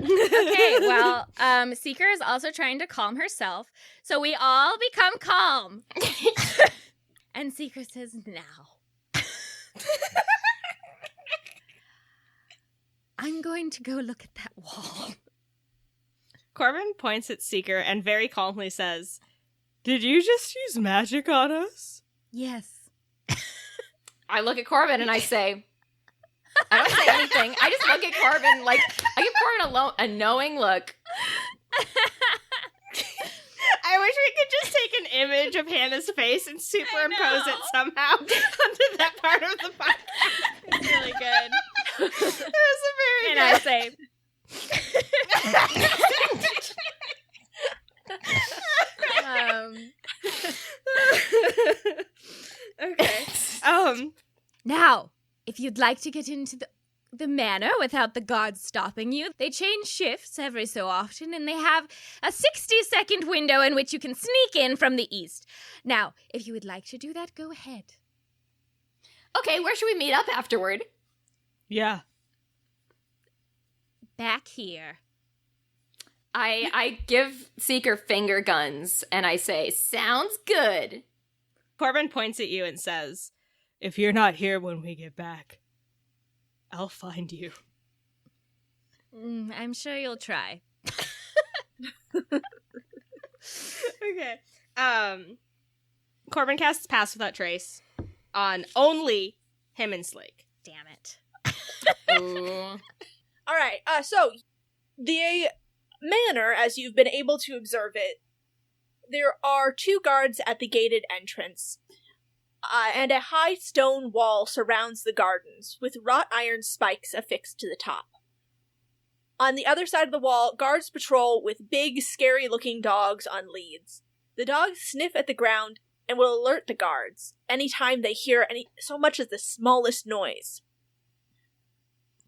Okay, well, Seeker is also trying to calm herself, so we all become calm. And Seeker says, now. I'm going to go look at that wall. Corbin points at Seeker and very calmly says, "Did you just use magic on us?" Yes. I look at Corbin and I say, I don't say anything. I just look at Corbin like I give Corbin a knowing look. I wish we could just take an image of Hannah's face and superimpose it somehow onto that part of the podcast. It's really good. It was a very And good. I say, Okay. now, if you'd like to get into the manor without the guards stopping you, they change shifts every so often, and they have a 60-second window in which you can sneak in from the east. Now, if you would like to do that, go ahead. Okay, where should we meet up afterward? Yeah. Back here. I give Seeker finger guns and I say, sounds good. Corbin points at you and says, "If you're not here when we get back, I'll find you." I'm sure you'll try. Okay. Corbin casts Pass Without Trace on only him and Slake. Damn it. Ooh. All right. So the manor, as you've been able to observe it, there are 2 guards at the gated entrance, and a high stone wall surrounds the gardens with wrought iron spikes affixed to the top. On the other side of the wall, guards patrol with big, scary-looking dogs on leads. The dogs sniff at the ground and will alert the guards anytime they hear so much as the smallest noise.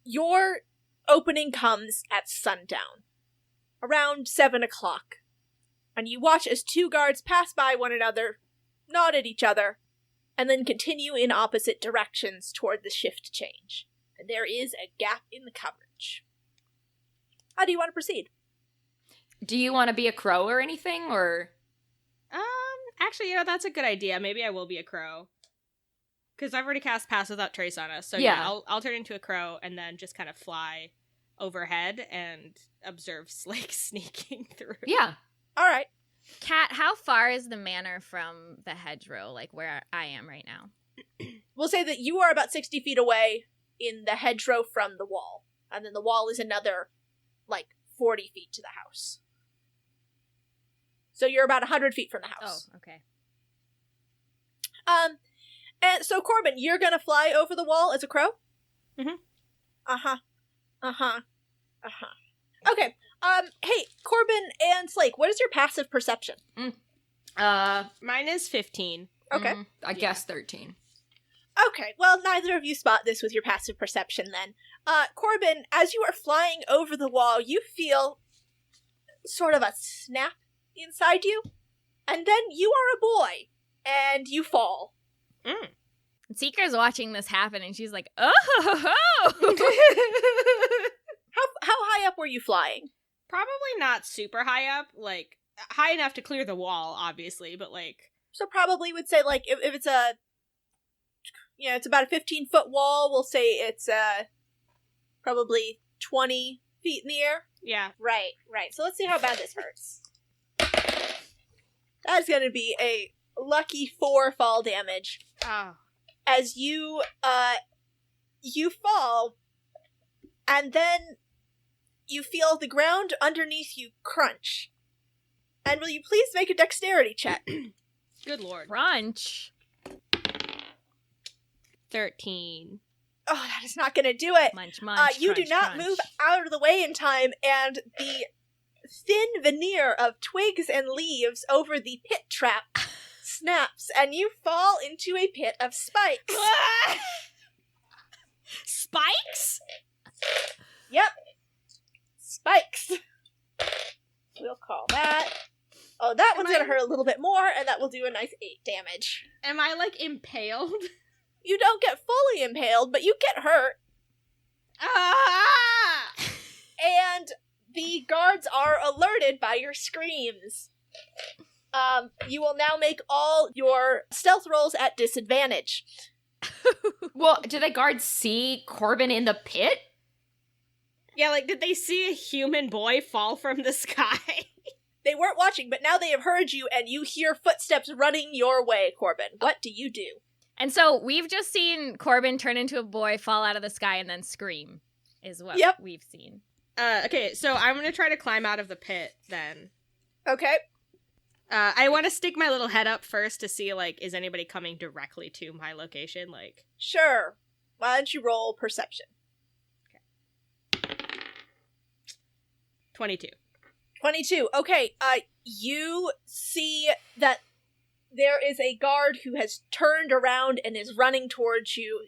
Your opening comes at sundown, around 7 o'clock, and you watch as 2 guards pass by one another, nod at each other, and then continue in opposite directions toward the shift change. And there is a gap in the coverage. How do you want to proceed? Do you want to be a crow or anything, or? Actually, that's a good idea. Maybe I will be a crow. Because I've already cast Pass Without Trace on us. So yeah, I'll turn into a crow and then just kind of fly overhead and observe Slake sneaking through. Yeah. All right. Kat, how far is the manor from the hedgerow, like where I am right now? We'll say that you are about 60 feet away in the hedgerow from the wall. And then the wall is another, 40 feet to the house. So you're about 100 feet from the house. Oh, okay. And so Corbin, you're gonna fly over the wall as a crow? Mm-hmm. Okay. Hey, Corbin and Slake, what is your passive perception? Mine is 15. Okay. I guess 13. Okay, well, neither of you spot this with your passive perception then. Corbin, as you are flying over the wall, you feel sort of a snap inside you, and then you are a boy, and you fall. Seeker's watching this happen, and she's like, oh! How high up were you flying? Probably not super high up, high enough to clear the wall, obviously, but So probably would say, if it's it's about a 15-foot wall, we'll say it's probably 20 feet in the air. Yeah. Right. So let's see how bad this hurts. That's going to be a lucky 4 fall damage. Oh. As you fall, and then you feel the ground underneath you crunch. And will you please make a dexterity check? Good lord. Crunch. 13. Oh, that is not going to do it. Munch, munch, you crunch, do not crunch. move out of the way in time, and the thin veneer of twigs and leaves over the pit trap snaps, and you fall into a pit of spikes. Spikes? Yep. Spikes. We'll call that. Oh, that one's going to hurt a little bit more, and that will do a nice 8 damage. Am I, impaled? You don't get fully impaled, but you get hurt. Ah! And the guards are alerted by your screams. You will now make all your stealth rolls at disadvantage. Well, did the guards see Corbin in the pit? Yeah, did they see a human boy fall from the sky? They weren't watching, but now they have heard you, and you hear footsteps running your way, Corbin. What do you do? And so we've just seen Corbin turn into a boy, fall out of the sky, and then scream, is what we've seen. Okay, so I'm gonna try to climb out of the pit, then. Okay. I want to stick my little head up first to see, is anybody coming directly to my location, Sure. Why don't you roll perception? Okay. 22. 22. Okay, you see that there is a guard who has turned around and is running towards you,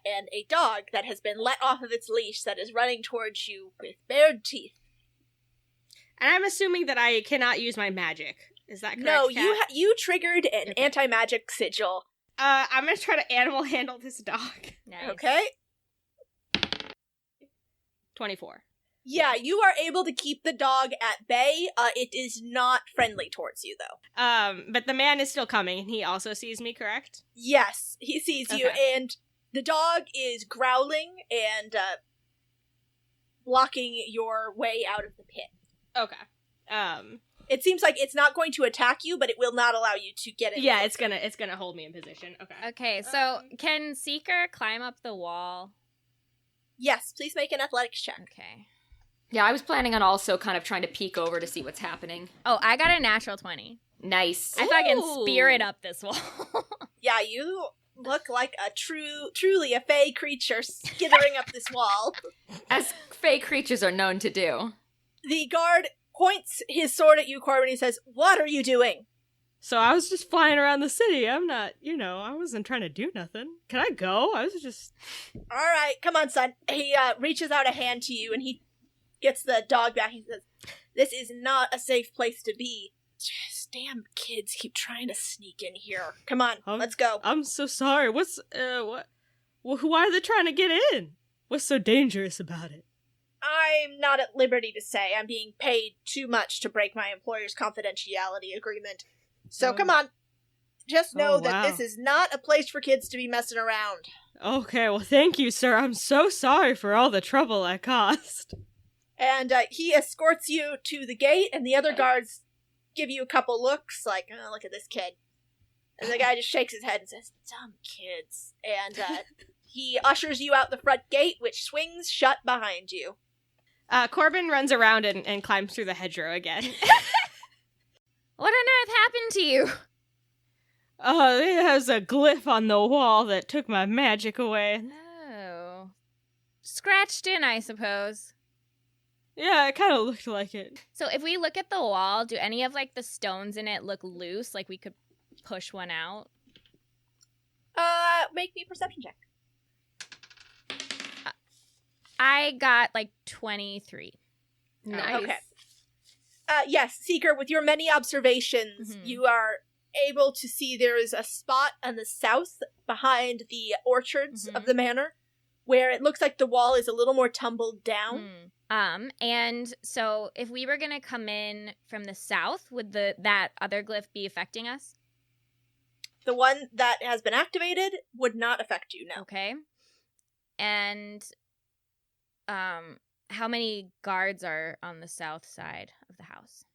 and a dog that has been let off of its leash that is running towards you with bared teeth. And I'm assuming that I cannot use my magic. Is that correct? No, Kat? you triggered an anti-magic sigil. I'm gonna try to animal handle this dog. Nice. Okay? 24. Yeah, you are able to keep the dog at bay. It is not friendly towards you, though. But the man is still coming, and he also sees me, correct? Yes, he sees you, Okay. and the dog is growling and blocking your way out of the pit. Okay. It seems like it's not going to attack you, but it will not allow you to get it. Yeah, it's gonna hold me in position. Okay. Okay, so can Seeker climb up the wall? Yes, please make an athletics check. Okay. Yeah, I was planning on also kind of trying to peek over to see what's happening. Oh, I got a natural 20. Nice. I fucking spirit up this wall. Yeah, you look like a truly a fey creature skittering up this wall. As fey creatures are known to do. The guard points his sword at you, Corbin, and he says, "What are you doing?" So I was just flying around the city. I'm not, I wasn't trying to do nothing. Can I go? I was just... All right, come on, son. He reaches out a hand to you, and he gets the dog back. He says, "This is not a safe place to be. Just damn kids keep trying to sneak in here. Come on, let's go." I'm so sorry. What's, why are they trying to get in? What's so dangerous about it? I'm not at liberty to say. I'm being paid too much to break my employer's confidentiality agreement. So come on. Just know that this is not a place for kids to be messing around. Okay, well, thank you, sir. I'm so sorry for all the trouble I caused. And he escorts you to the gate, and the other guards give you a couple looks, like, "Oh, look at this kid." And the guy just shakes his head and says, "Dumb kids." And he ushers you out the front gate, which swings shut behind you. Corbin runs around and climbs through the hedgerow again. What on earth happened to you? It has a glyph on the wall that took my magic away. Oh. Scratched in, I suppose. Yeah, it kind of looked like it. So if we look at the wall, do any of, the stones in it look loose? Like we could push one out? Make me a perception check. I got, 23. Nice. Okay. Yes, Seeker, with your many observations, you are able to see there is a spot on the south behind the orchards of the manor where it looks like the wall is a little more tumbled down. And so if we were going to come in from the south, would that other glyph be affecting us? The one that has been activated would not affect you, no. Okay. And how many guards are on the south side of the house?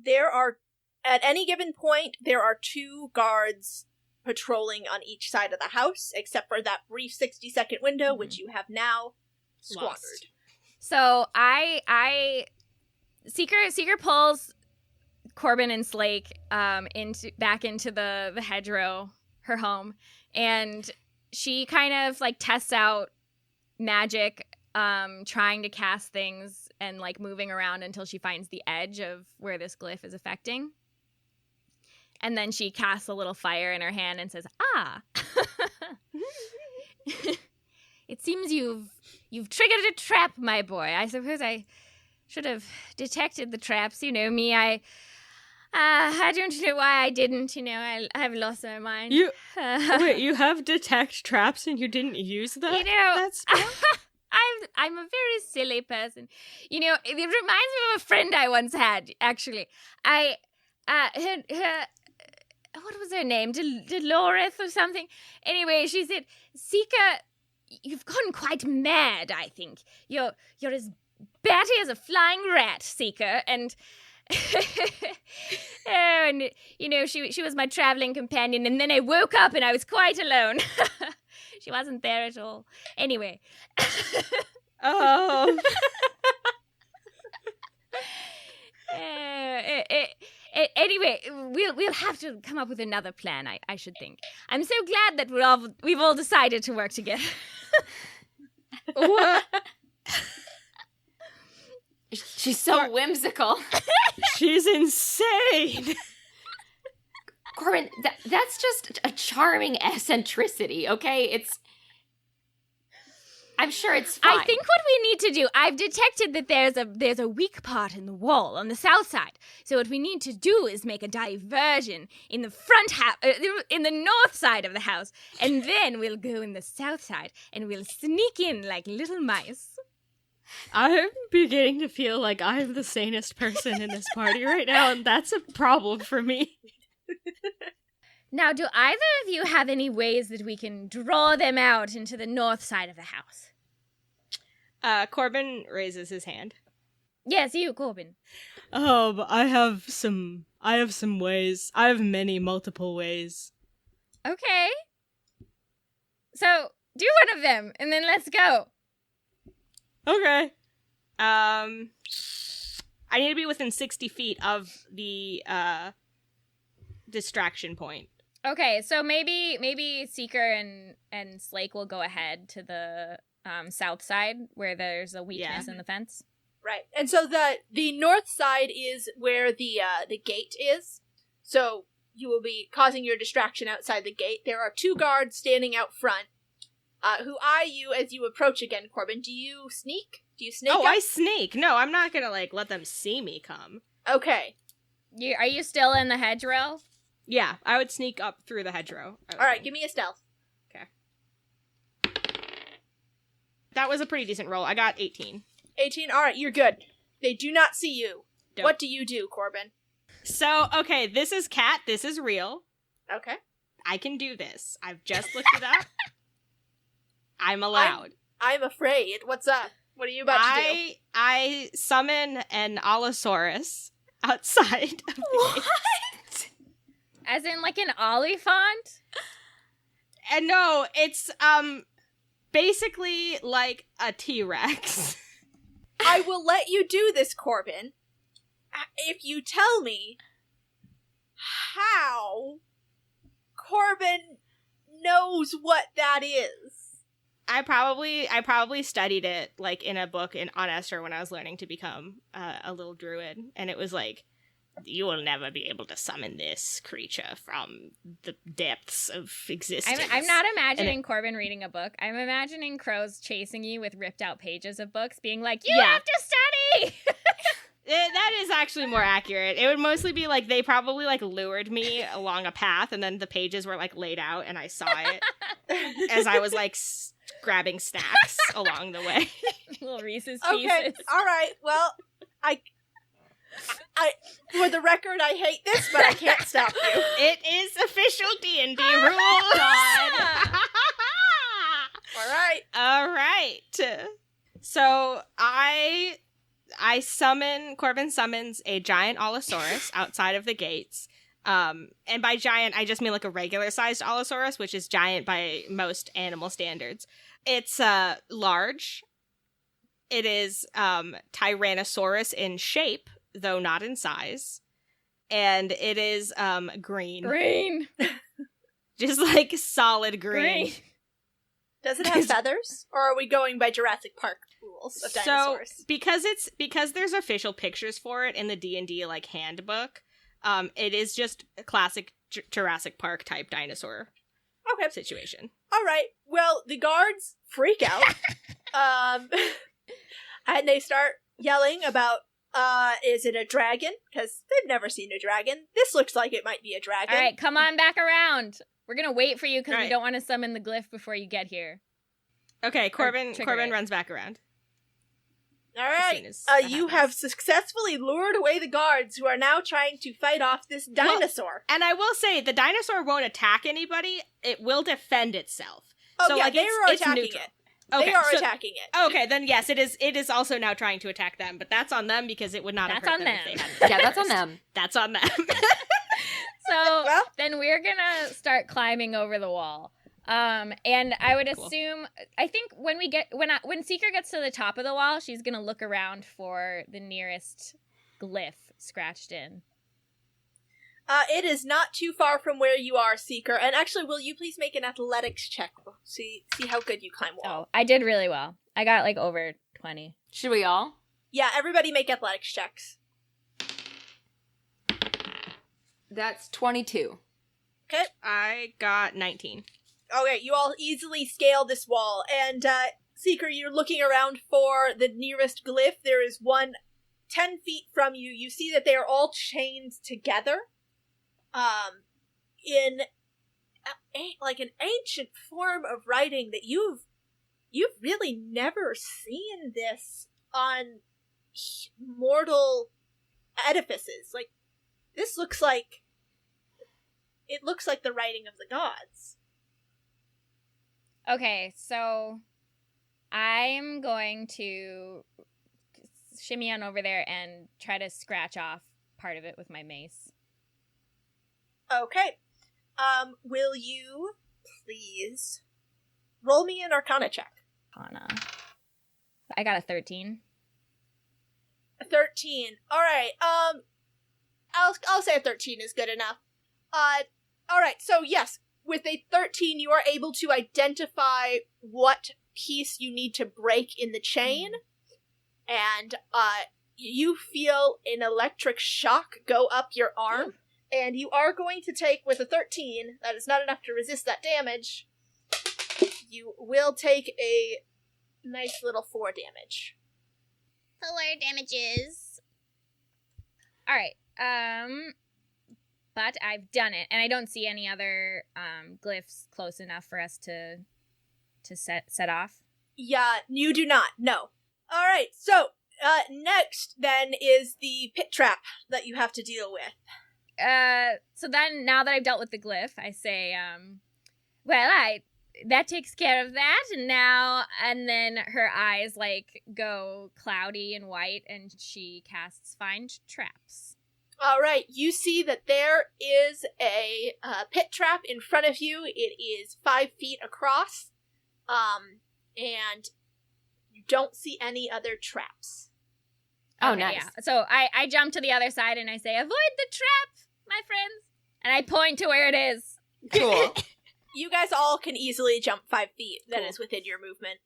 There are, at any given point, there are 2 guards patrolling on each side of the house, except for that brief 60-second window, which you have now squandered. Lost. So Seeker pulls Corbin and Slake back into the hedgerow, her home, and she kind of tests out magic, trying to cast things and moving around until she finds the edge of where this glyph is affecting. And then she casts a little fire in her hand and says, "Ah, it seems you've triggered a trap, my boy. I suppose I should have detected the traps. You know me, I don't know why I didn't. I've lost my mind." Wait, you have detect traps and you didn't use that? That's... I'm a very silly person. It reminds me of a friend I once had, actually. What was her name? Dolores or something? Anyway, she said, "Seeker, you've gone quite mad, I think. You're as batty as a flying rat, Seeker." And she was my traveling companion, and then I woke up and I was quite alone. She wasn't there at all. Anyway. Oh. Anyway, we'll have to come up with another plan, I should think. I'm so glad that we've all decided to work together. What? She's so whimsical. She's insane. Corbin, that's just a charming eccentricity, okay? I'm sure it's fine. I think what we need to do, I've detected that there's a weak part in the wall on the south side. So what we need to do is make a diversion in the in the north side of the house, and then we'll go in the south side and we'll sneak in like little mice. I'm beginning to feel like I'm the sanest person in this party right now, and that's a problem for me. Now, do either of you have any ways that we can draw them out into the north side of the house? Corbin raises his hand. Yes, you, Corbin. I have some ways. I have multiple ways. Okay. So, do one of them, and then let's go. Okay. I need to be within 60 feet of the distraction point. Okay, so maybe Seeker and Slake will go ahead to the south side where there's a weakness in the fence. Right. And so the north side is where the gate is. So you will be causing your distraction outside the gate. There are 2 guards standing out front, who eye you as you approach again, Corbin. Do you sneak? Do you snake up? I sneak. No, I'm not gonna, let them see me come. Okay. Are you still in the hedgerow? Yeah, I would sneak up through the hedgerow. Alright, give me a stealth. Okay. That was a pretty decent roll. I got 18. 18? Alright, you're good. They do not see you. Dope. What do you do, Corbin? So, okay, this is Cat. This is real. Okay. I can do this. I've just looked it up. I'm allowed. I'm afraid. What's up? What are you about to do? I summon an Allosaurus outside of the gate. As in like an olifant? And no, it's basically like a T-Rex. I will let you do this, Corbin, if you tell me how Corbin knows what that is. I probably studied it in a book on Esther when I was learning to become a little druid, and it was like, you will never be able to summon this creature from the depths of existence. I'm not imagining Corbin reading a book. I'm imagining crows chasing you with ripped out pages of books, being like, you have to study! That is actually more accurate. It would mostly be they probably lured me along a path, and then the pages were laid out, and I saw it as I was grabbing snacks along the way. Little Reese's Okay, Pieces. all right. Well, I for the record, I hate this, but I can't stop you. It is official D&D rules. All right. So Corbin summons a giant Allosaurus outside of the gates. And by giant, I just mean a regular-sized Allosaurus, which is giant by most animal standards. It's large. It is Tyrannosaurus in shape, though not in size. And it is green. Green. Just solid green. Does it have feathers? Or are we going by Jurassic Park rules of dinosaurs? So, because there's official pictures for it in the D&D handbook, it is just a classic Jurassic Park type dinosaur situation. All right. Well, the guards freak out. And they start yelling about, is it a dragon? Because they've never seen a dragon. This looks like it might be a dragon. All right, come on back around. We're going to wait for you because we don't want to summon the glyph before you get here. Okay, Corbin runs back around. All right. You have successfully lured away the guards who are now trying to fight off this dinosaur. Well, and I will say, the dinosaur won't attack anybody. It will defend itself. Oh, so, yeah, they are attacking neutral. it. Okay, they are attacking it. Okay, then yes, it is also now trying to attack them, but that's on them because it would not have hurt them if they hadn't. Yeah, that's on them. That's on them. So then we're gonna start climbing over the wall. And I would assume, I think when Seeker gets to the top of the wall, she's gonna look around for the nearest glyph scratched in. It is not too far from where you are, Seeker. And actually, will you please make an athletics check? See how good you climb wall. Oh, I did really well. I got over 20. Should we all? Yeah, everybody make athletics checks. That's 22. Okay. I got 19. Okay, you all easily scale this wall. And, Seeker, you're looking around for the nearest glyph. There is one 10 feet from you. You see that they are all chained together. In an ancient form of writing that you've really never seen this on mortal edifices. This looks like the writing of the gods. Okay, so I'm going to shimmy on over there and try to scratch off part of it with my mace. Okay. Will you please roll me an Arcana check? Arcana. I got a 13. A 13. All right. I'll say a 13 is good enough. All right, so yes, with a 13, you are able to identify what piece you need to break in the chain, and you feel an electric shock go up your arm, and you are going to take, with a 13, that is not enough to resist that damage, you will take a nice little 4 damage. 4 damages. All right. But I've done it, and I don't see any other glyphs close enough for us to set off. Yeah, you do not. No. All right. So next then is the pit trap that you have to deal with. So then, now that I've dealt with the glyph, I say, that takes care of that, and then her eyes, go cloudy and white, and she casts Find Traps. All right, you see that there is a pit trap in front of you. It is 5 feet across, and you don't see any other traps. Oh, Okay, nice. Yeah. So I jump to the other side, and I say, avoid the trap, my friends, and I point to where it is. Cool. You guys all can easily jump 5 feet. That Cool. is within your movement.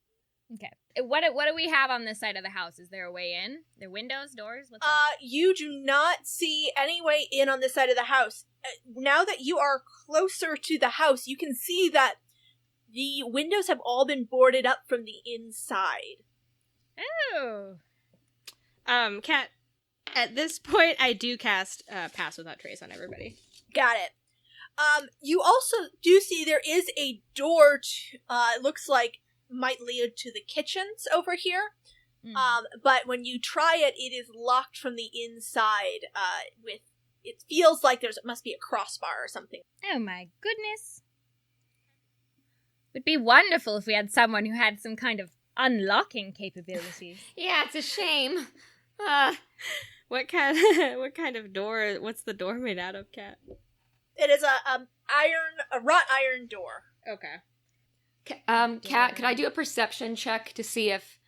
Okay. What do we have on this side of the house? Is there a way in? There windows, doors? What's up? You do not see any way in on this side of the house. Now that you are closer to the house, you can see that the windows have all been boarded up from the inside. Oh. Kat, at this point, I do cast Pass Without Trace on everybody. Got it. You also do see there is a door to, it looks like might lead to the kitchens over here. But when you try it, it is locked from the inside, it feels like must be a crossbar or something. Oh my goodness. It would be wonderful if we had someone who had some kind of unlocking capabilities. Yeah, it's a shame. What kind of door? What's the door made out of, Kat? It is a wrought iron door. Okay. Kat, could I do a perception check to see if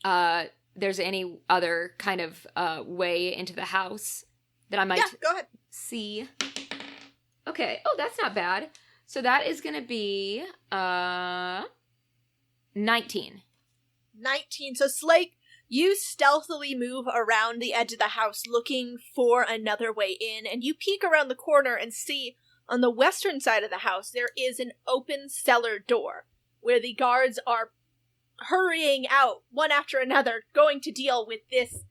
there's any other kind of way into the house that I might Go ahead. see? Okay. Oh, that's not bad. So that is going to be 19. 19. So Slake, you stealthily move around the edge of the house looking for another way in, and you peek around the corner and see on the western side of the house there is an open cellar door where the guards are hurrying out one after another, going to deal with this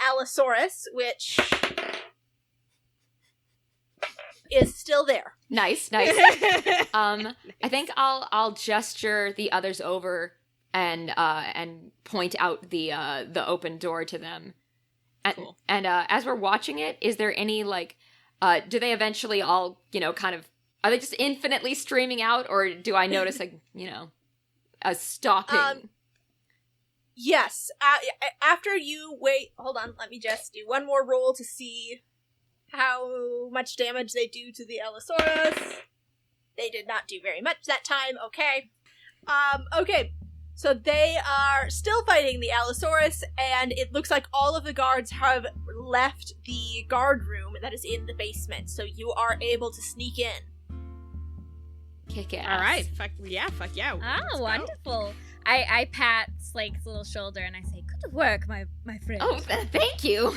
Allosaurus, which is still there. Nice. I think I'll gesture the others over and point out the open door to them. Cool. And as we're watching it, is there any do they eventually all are they just infinitely streaming out, or do I notice a stopping? Yes. After you wait, hold on, let me just do one more roll to see how much damage they do to the Allosaurus. They did not do very much that time. Okay. Okay. So they are still fighting the Allosaurus, and it looks like all of the guards have left the guard room that is in the basement, so you are able to sneak in. Kick ass. All right. Fuck yeah. Oh, Let's go. wonderful. I pat Slake's little shoulder and I say, good work, my friend. Oh, thank you.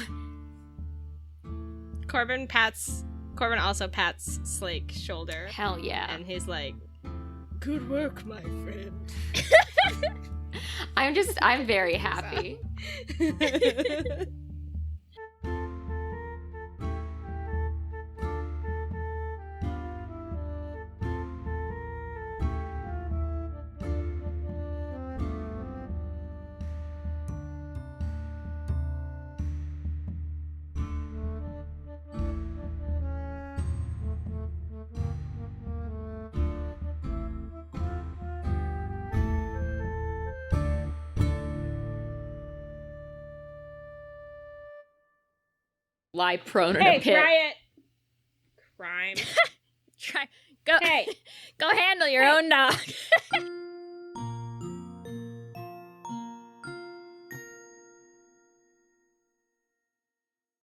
Corbin also pats Slake's shoulder. Hell yeah. And he's like, good work, my friend. I'm very happy. Lie prone in a pit. Try it. Crime. Go handle your own dog.